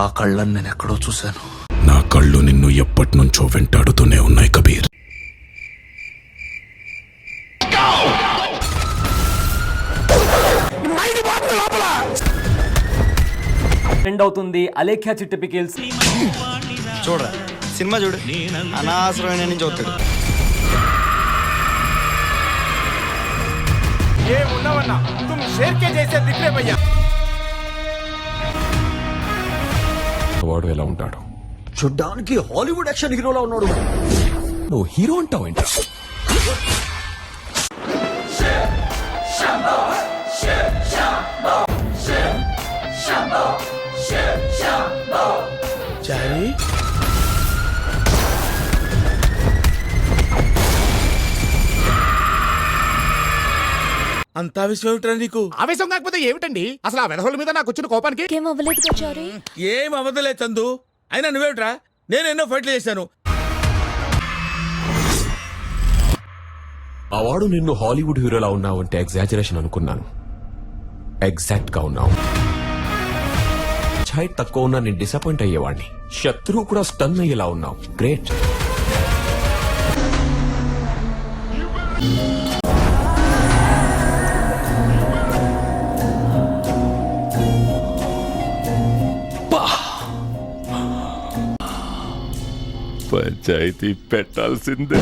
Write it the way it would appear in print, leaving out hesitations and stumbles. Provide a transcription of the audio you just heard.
ఆ కళ్ళని నేను ఎక్కడో చూశాను. నా కళ్ళు నిన్ను ఎప్పటి నుంచో వెంటాడుతూనే ఉన్నాయి కబీర్. ట్రెండ్ అవుతుంది అలేఖ్యా చిట్టి పికిల్స్. చూడరా సినిమా చూడు, అనవసరమైన నుంచి చూస్తాడు. వాడు ఎలా ఉంటాడు? చూడ్డానికి హాలీవుడ్ యాక్షన్ హీరోలా ఉన్నాడు. నువ్వు హీరో అంటావు ఏంటి? అంత ఆవేశం ఏమిట్రా నీకు? ఆవేశం కాకపోతే ఏమిటండి అసలు ఆ వెధవుల మీద నాకు వచ్చిన కోపానికి? ఏం అవ్వలేదు చారీ. ఏం అవ్వదులే చందు. అయినా నువ్వేమిట్రా? నేను ఎన్నో ఫైట్లు చేశాను. ఆ వాడు నిన్ను హాలీవుడ్ హీరోలా ఉన్నావు అంటే ఎగ్జాజరేషన్ అనుకున్నాను. ఎగ్జాక్ట్ గా ఉన్నావు. హైట్ తక్కువ ఉన్నా నేను డిసప్పాయింట్ అయ్యేవాడిని. శత్రువు కూడా స్టన్ అయ్యేలా ఉన్నావు. గ్రేట్. పంచాయతీ పెట్టాల్సిందే.